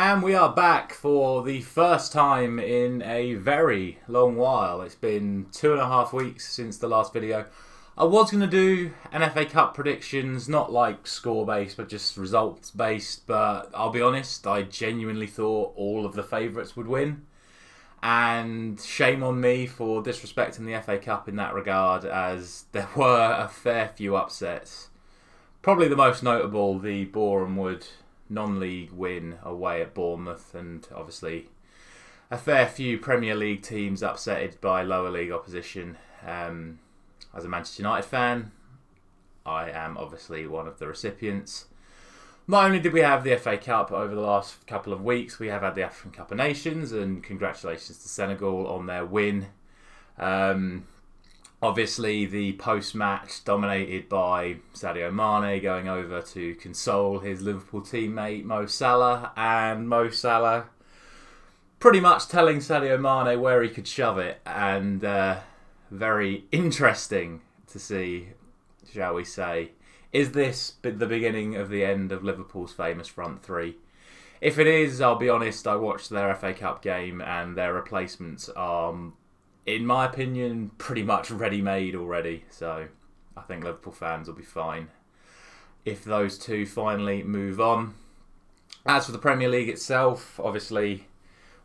And we are back for the first time in a very long while. It's been 2.5 weeks since the last video. I was going to do an FA Cup predictions, not like score-based, but just results-based. But I'll be honest, I genuinely thought all of the favourites would win. And shame on me for disrespecting the FA Cup in that regard, as there were a fair few upsets. Probably the most notable, the Boreham Wood non-league win away at Bournemouth, and obviously a fair few Premier League teams upsetted by lower league opposition. As a Manchester United fan, I am obviously one of the recipients. Not only did we have the FA Cup over the last couple of weeks, we have had the African Cup of Nations, and congratulations to Senegal on their win. Obviously, the post-match dominated by Sadio Mane going over to console his Liverpool teammate Mo Salah, and Mo Salah pretty much telling Sadio Mane where he could shove it, and very interesting to see, shall we say. Is this the beginning of the end of Liverpool's famous front three? If it is, I'll be honest, I watched their FA Cup game and their replacements are, in my opinion, pretty much ready-made already. So I think Liverpool fans will be fine if those two finally move on. As for the Premier League itself, obviously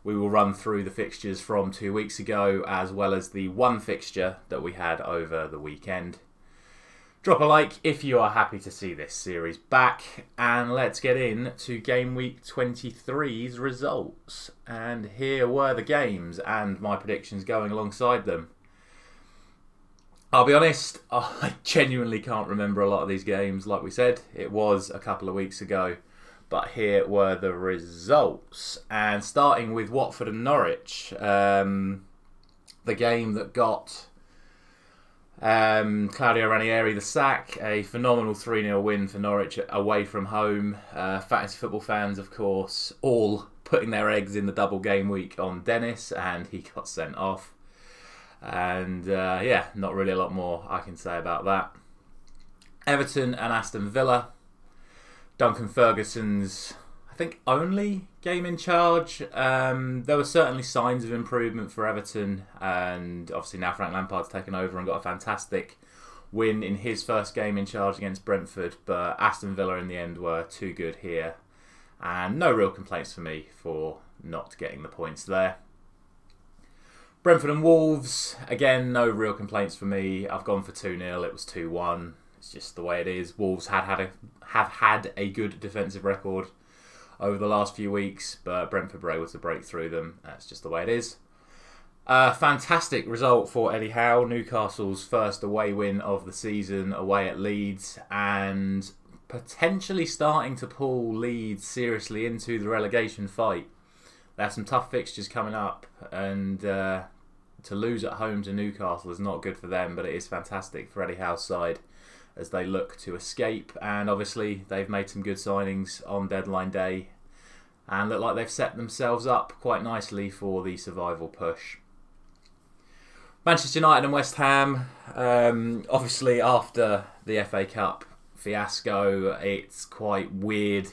we will run through the fixtures from 2 weeks ago, as well as the one fixture that we had over the weekend. Drop a like if you are happy to see this series back, and let's get into Game Week 23's results. And here were the games and my predictions going alongside them. I'll be honest, I genuinely can't remember a lot of these games. Like we said, it was a couple of weeks ago, but here were the results. And starting with Watford and Norwich, the game that got Claudio Ranieri the sack, a phenomenal 3-0 win for Norwich away from home. Fantasy football fans, of course, all putting their eggs in the double game week on Dennis, and he got sent off. And yeah, not really a lot more I can say about that. Everton and Aston Villa. Duncan Ferguson's, I think, only game in charge. There were certainly signs of improvement for Everton, and obviously now Frank Lampard's taken over and got a fantastic win in his first game in charge against Brentford, but Aston Villa in the end were too good here, and no real complaints for me for not getting the points there. Brentford and Wolves, again, no real complaints for me. I've gone for 2-0, it was 2-1. It's just the way it is. Wolves have had a good defensive record over the last few weeks, but Brentford were able to break through them. That's just the way it is. Fantastic result for Eddie Howe. Newcastle's first away win of the season, away at Leeds, and potentially starting to pull Leeds seriously into the relegation fight. They have some tough fixtures coming up, and to lose at home to Newcastle is not good for them, but it is fantastic for Eddie Howe's side as they look to escape. And obviously they've made some good signings on deadline day and look like they've set themselves up quite nicely for the survival push. Manchester United and West Ham, obviously after the FA Cup fiasco, it's quite weird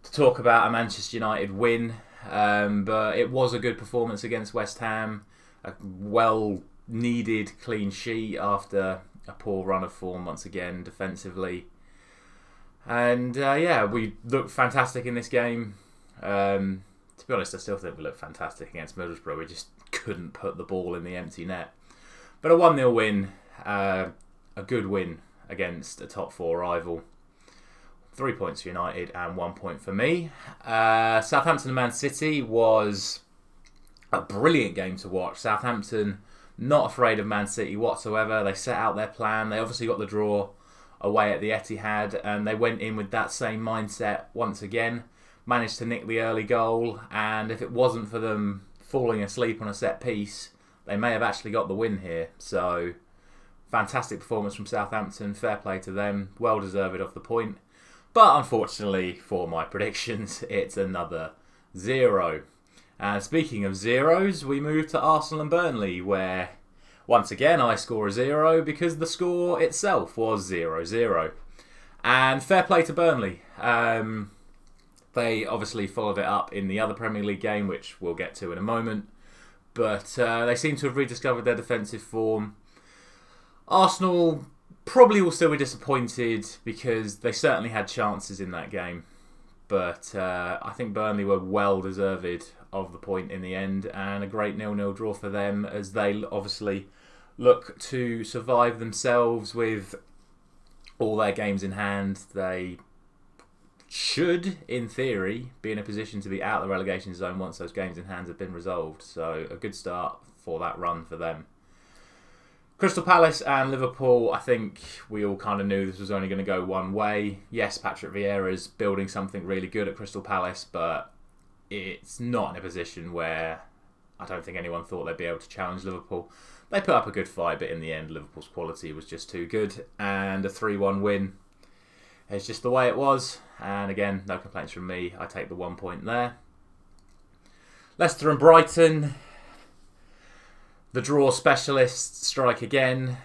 to talk about a Manchester United win, but it was a good performance against West Ham, a well-needed clean sheet after a poor run of form once again defensively. And yeah, we looked fantastic in this game. To be honest, I still think we looked fantastic against Middlesbrough. We just couldn't put the ball in the empty net. But a 1-0 win, a good win against a top 4 rival. 3 points for United and 1 point for me. Southampton and Man City was a brilliant game to watch. Southampton not afraid of Man City whatsoever. They set out their plan. They obviously got the draw away at the Etihad, and they went in with that same mindset once again. Managed to nick the early goal, and if it wasn't for them falling asleep on a set piece, they may have actually got the win here. So, fantastic performance from Southampton. Fair play to them. Well deserved of the point. But unfortunately for my predictions, it's another 0. And speaking of zeros, we move to Arsenal and Burnley, where once again I score a 0 because the score itself was 0-0. And fair play to Burnley. They obviously followed it up in the other Premier League game, which we'll get to in a moment. But they seem to have rediscovered their defensive form. Arsenal probably will still be disappointed because they certainly had chances in that game. But I think Burnley were well deserved of the point in the end, and a great 0-0 draw for them as they obviously look to survive themselves with all their games in hand. They should, in theory, be in a position to be out of the relegation zone once those games in hand have been resolved. So a good start for that run for them. Crystal Palace and Liverpool, I think we all kind of knew this was only going to go one way. Yes, Patrick Vieira's building something really good at Crystal Palace, but it's not in a position where I don't think anyone thought they'd be able to challenge Liverpool. They put up a good fight, but in the end, Liverpool's quality was just too good. And a 3-1 win is just the way it was. And again, no complaints from me. I take the 1 point there. Leicester and Brighton. The draw specialists strike again.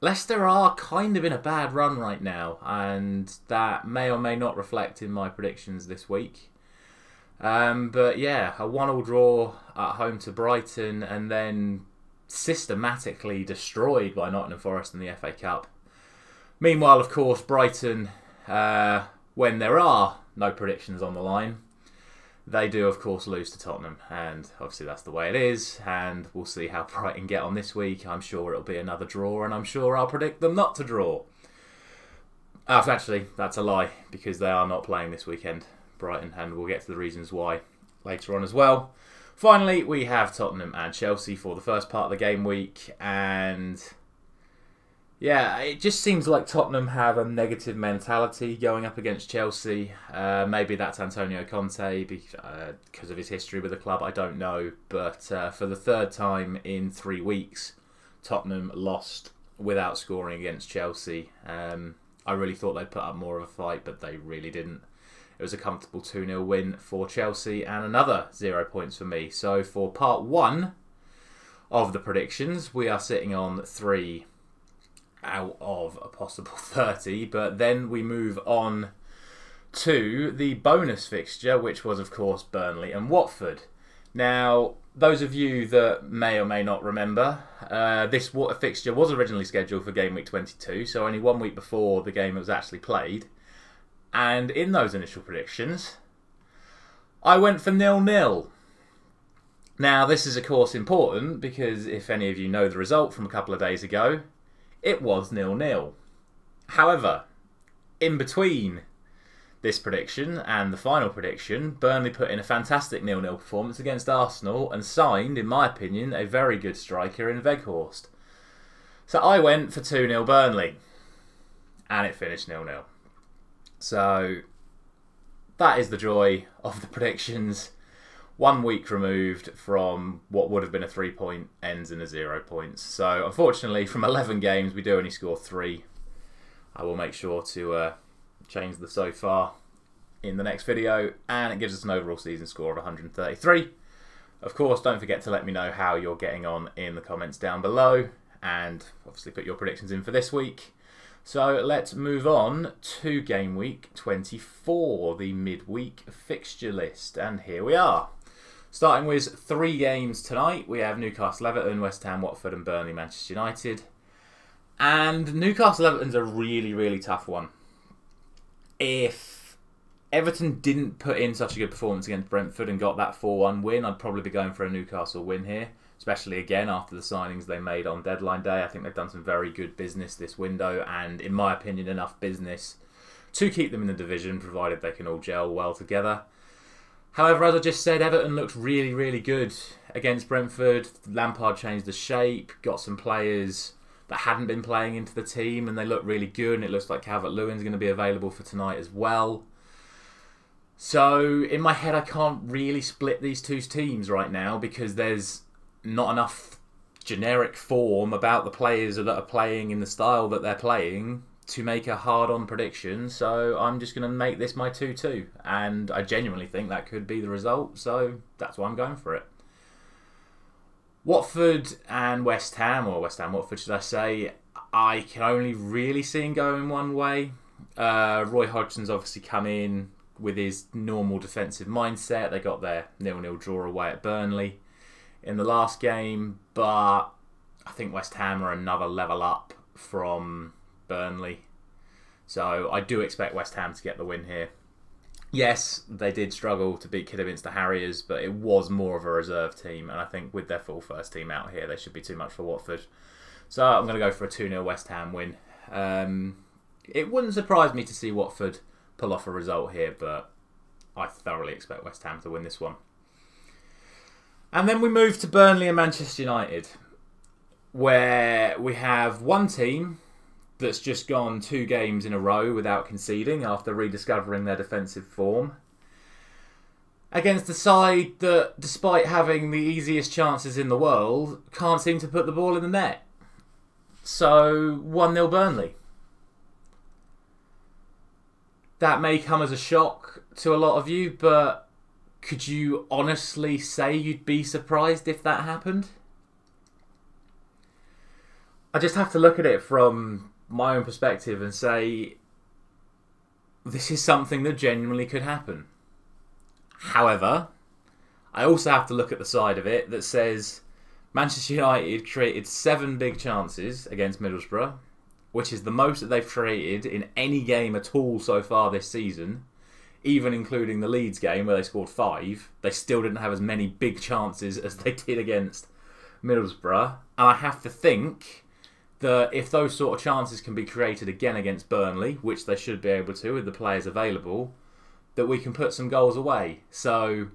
Leicester are kind of in a bad run right now, and that may or may not reflect in my predictions this week. But yeah, a 1-1 draw at home to Brighton, and then systematically destroyed by Nottingham Forest in the FA Cup. Meanwhile, of course, Brighton, when there are no predictions on the line, they do, of course, lose to Tottenham, and obviously that's the way it is, and we'll see how Brighton get on this week. I'm sure it'll be another draw, and I'm sure I'll predict them not to draw. Actually, that's a lie, because they are not playing this weekend, Brighton, and we'll get to the reasons why later on as well. Finally, we have Tottenham and Chelsea for the first part of the game week, and yeah, it just seems like Tottenham have a negative mentality going up against Chelsea. Maybe that's Antonio Conte because of his history with the club, I don't know. But for the third time in 3 weeks, Tottenham lost without scoring against Chelsea. I really thought they'd put up more of a fight, but they really didn't. It was a comfortable 2-0 win for Chelsea and another 0 points for me. So for part 1 of the predictions, we are sitting on 3 out of a possible 30, but then we move on to the bonus fixture, which was of course Burnley and Watford. Now, those of you that may or may not remember, this fixture was originally scheduled for game week 22, so only 1 week before the game was actually played, and in those initial predictions I went for 0-0. Now this is of course important because if any of you know the result from a couple of days ago, it was 0-0. However, in between this prediction and the final prediction, Burnley put in a fantastic 0-0 performance against Arsenal and signed, in my opinion, a very good striker in Weghorst. So I went for 2-0 Burnley, and it finished 0-0. So that is the joy of the predictions. 1 week removed from what would have been a 3-point ends in a 0 points. So unfortunately, from 11 games, we do only score 3. I will make sure to change the so far in the next video, and it gives us an overall season score of 133. Of course, don't forget to let me know how you're getting on in the comments down below, and obviously put your predictions in for this week. So let's move on to game week 24, the midweek fixture list, and here we are. Starting with 3 games tonight, we have Newcastle Everton, West Ham Watford and Burnley Manchester United. And Newcastle Everton's a really, really tough one. If Everton didn't put in such a good performance against Brentford and got that 4-1 win, I'd probably be going for a Newcastle win here. Especially again after the signings they made on deadline day. I think they've done some very good business this window, and in my opinion enough business to keep them in the division, provided they can all gel well together. However, as I just said, Everton looked really, really good against Brentford. Lampard changed the shape, got some players that hadn't been playing into the team, and they look really good, and it looks like Calvert-Lewin's going to be available for tonight as well. So, in my head, I can't really split these two teams right now because there's not enough generic form about the players that are playing in the style that they're playing to make a hard-on prediction. So I'm just going to make this my 2-2, and I genuinely think that could be the result, so that's why I'm going for it. Watford and West Ham, or West Ham Watford should I say, I can only really see him going one way. Roy Hodgson's obviously come in, with his normal defensive mindset. They got their 0-0 draw away at Burnley in the last game, but I think West Ham are another level up from Burnley. So I do expect West Ham to get the win here. Yes, they did struggle to beat Kidderminster Harriers, but it was more of a reserve team, and I think with their full first team out here, they should be too much for Watford. So I'm going to go for a 2-0 West Ham win. It wouldn't surprise me to see Watford pull off a result here, but I thoroughly expect West Ham to win this one. And then we move to Burnley and Manchester United, where we have one team that's just gone 2 games in a row without conceding after rediscovering their defensive form, against a side that, despite having the easiest chances in the world, can't seem to put the ball in the net. So 1-0 Burnley. That may come as a shock to a lot of you, but could you honestly say you'd be surprised if that happened? I just have to look at it from my own perspective and say this is something that genuinely could happen. However, I also have to look at the side of it that says Manchester United created 7 big chances against Middlesbrough, which is the most that they've created in any game at all so far this season, even including the Leeds game where they scored 5. They still didn't have as many big chances as they did against Middlesbrough. And I have to think that if those sort of chances can be created again against Burnley, which they should be able to with the players available, that we can put some goals away. So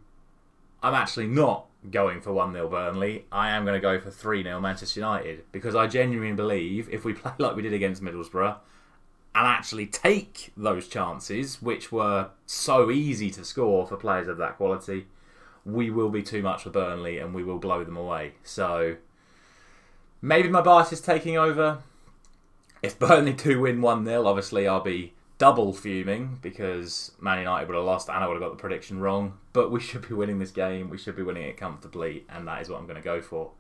I'm actually not going for 1-0 Burnley. I am going to go for 3-0 Manchester United, because I genuinely believe if we play like we did against Middlesbrough and actually take those chances, which were so easy to score for players of that quality, we will be too much for Burnley and we will blow them away. So maybe my bias is taking over. If Burnley do win 1-0, obviously I'll be double fuming because Man United would have lost and I would have got the prediction wrong. But we should be winning this game. We should be winning it comfortably, and that is what I'm going to go for.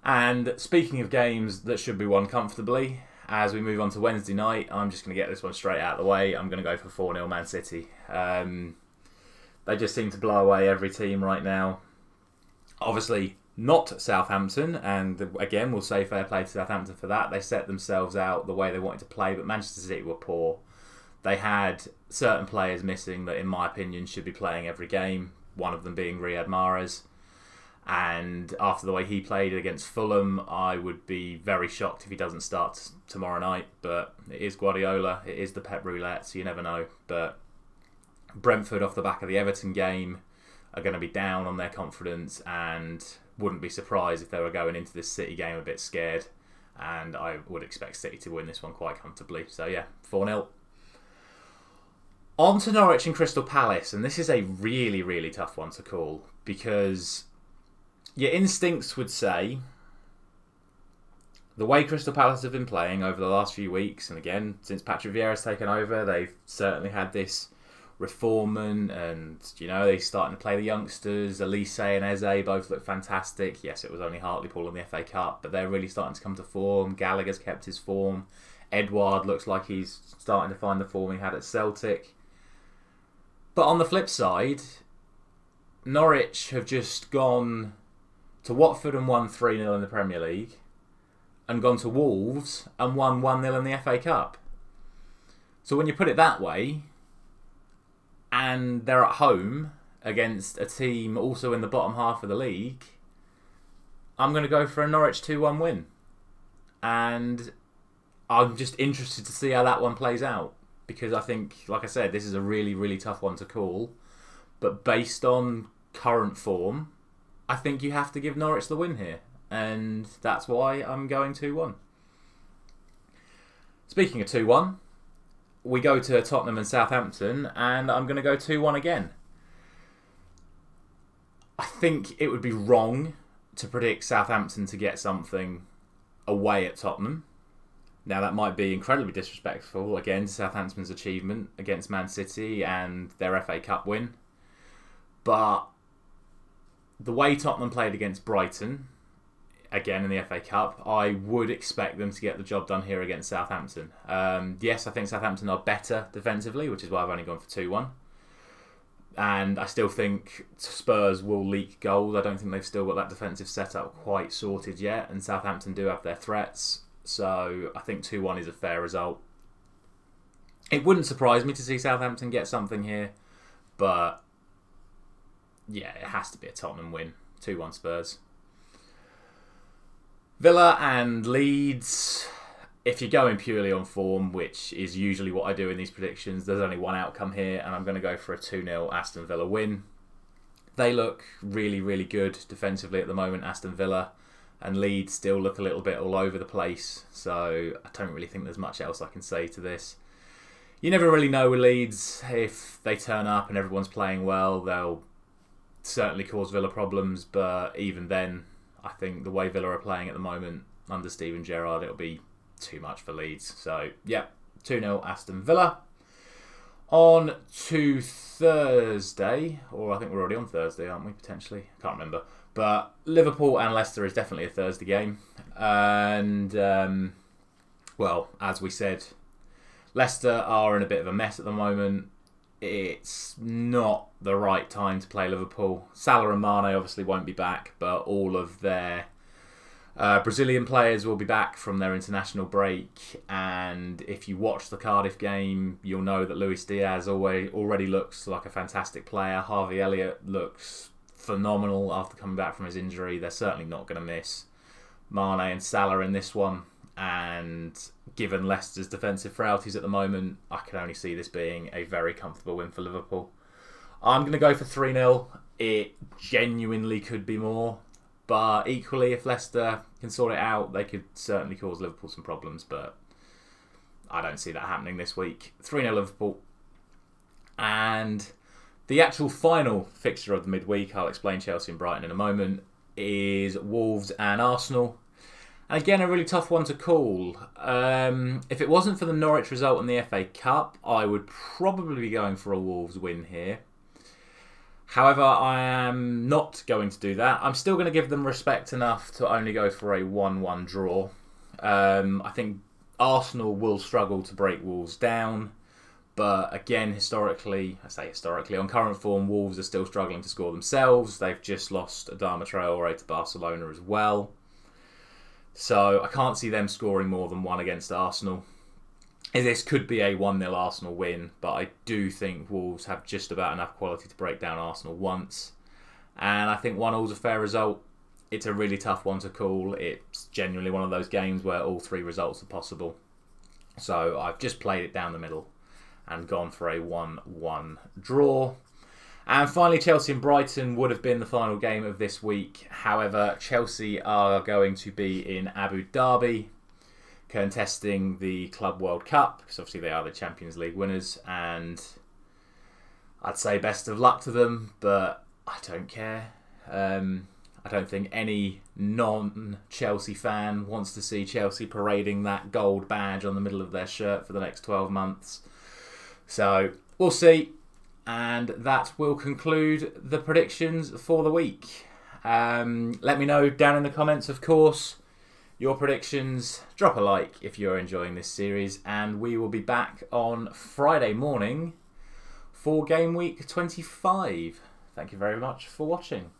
And speaking of games that should be won comfortably, as we move on to Wednesday night, I'm just going to get this one straight out of the way. I'm going to go for 4-0 Man City. They just seem to blow away every team right now. Obviously not Southampton, and again we'll say fair play to Southampton for that. They set themselves out the way they wanted to play, but Manchester City were poor. They had certain players missing that in my opinion should be playing every game, one of them being Riyad Mahrez. And after the way he played against Fulham, I would be very shocked if he doesn't start tomorrow night. But it is Guardiola, it is the Pep Roulette, so you never know. But Brentford, off the back of the Everton game, are going to be down on their confidence, and wouldn't be surprised if they were going into this City game a bit scared. And I would expect City to win this one quite comfortably. So yeah, 4-0. On to Norwich and Crystal Palace, and this is a really, really tough one to call, because your instincts would say the way Crystal Palace have been playing over the last few weeks, and again, since Patrick Vieira's taken over, they've certainly had this reformment, and they're starting to play the youngsters. Elise and Eze both look fantastic. Yes, it was only Hartlepool in the FA Cup, but they're really starting to come to form. Gallagher's kept his form. Edouard looks like he's starting to find the form he had at Celtic. But on the flip side, Norwich have just gone to Watford and won 3-0 in the Premier League, and gone to Wolves and won 1-0 in the FA Cup. So when you put it that way, and they're at home against a team also in the bottom half of the league, I'm going to go for a Norwich 2-1 win. And I'm just interested to see how that one plays out, because I think, like I said, this is a really, really tough one to call. But based on current form, I think you have to give Norwich the win here. And that's why I'm going 2-1. Speaking of 2-1, we go to Tottenham and Southampton, and I'm going to go 2-1 again. I think it would be wrong to predict Southampton to get something away at Tottenham. Now, that might be incredibly disrespectful, again, to Southampton's achievement against Man City and their FA Cup win. But the way Tottenham played against Brighton, again in the FA Cup. I would expect them to get the job done here against Southampton. Yes, I think Southampton are better defensively, which is why I've only gone for 2-1. And I still think Spurs will leak goals. I don't think they've still got that defensive setup quite sorted yet. And Southampton do have their threats. So I think 2-1 is a fair result. It wouldn't surprise me to see Southampton get something here. But yeah, it has to be a Tottenham win. 2-1 Spurs. Villa and Leeds. If you're going purely on form, which is usually what I do in these predictions, there's only one outcome here, and I'm going to go for a 2-0 Aston Villa win. They look really, really good defensively at the moment, Aston Villa, and Leeds still look a little bit all over the place, so I don't really think there's much else I can say to this. You never really know with Leeds. If they turn up and everyone's playing well, they'll certainly cause Villa problems, but even then, I think the way Villa are playing at the moment under Steven Gerrard, it'll be too much for Leeds. So, yeah, 2-0 Aston Villa. On to Thursday, or I think we're already on Thursday, aren't we, potentially? I can't remember. But Liverpool and Leicester is definitely a Thursday game. And, well, as we said, Leicester are in a bit of a mess at the moment. It's not the right time to play Liverpool. Salah and Mane obviously won't be back, but all of their Brazilian players will be back from their international break, and if you watch the Cardiff game, you'll know that Luis Diaz already looks like a fantastic player. Harvey Elliott looks phenomenal after coming back from his injury. They're certainly not going to miss Mane and Salah in this one, and given Leicester's defensive frailties at the moment, I can only see this being a very comfortable win for Liverpool. I'm going to go for 3-0. It genuinely could be more. But equally, if Leicester can sort it out, they could certainly cause Liverpool some problems. But I don't see that happening this week. 3-0 Liverpool. And the actual final fixture of the midweek, I'll explain Chelsea and Brighton in a moment, is Wolves and Arsenal. And again, a really tough one to call. If it wasn't for the Norwich result in the FA Cup, I would probably be going for a Wolves win here. However, I am not going to do that. I'm still going to give them respect enough to only go for a 1-1 draw. I think Arsenal will struggle to break Wolves down. But again, historically, on current form, Wolves are still struggling to score themselves. They've just lost Adama Traore to Barcelona as well. So I can't see them scoring more than one against Arsenal. This could be a 1-0 Arsenal win, but I do think Wolves have just about enough quality to break down Arsenal once. And I think 1-0 is a fair result. It's a really tough one to call. It's genuinely one of those games where all three results are possible. So I've just played it down the middle and gone for a 1-1 draw. And finally, Chelsea and Brighton would have been the final game of this week. However, Chelsea are going to be in Abu Dhabi, contesting the Club World Cup, because obviously they are the Champions League winners, and I'd say best of luck to them, but I don't care. I don't think any non-Chelsea fan wants to see Chelsea parading that gold badge on the middle of their shirt for the next 12 months. So, we'll see. And that will conclude the predictions for the week. Let me know down in the comments, of course, your predictions. Drop a like if you're enjoying this series, and we will be back on Friday morning for Game Week 25. Thank you very much for watching.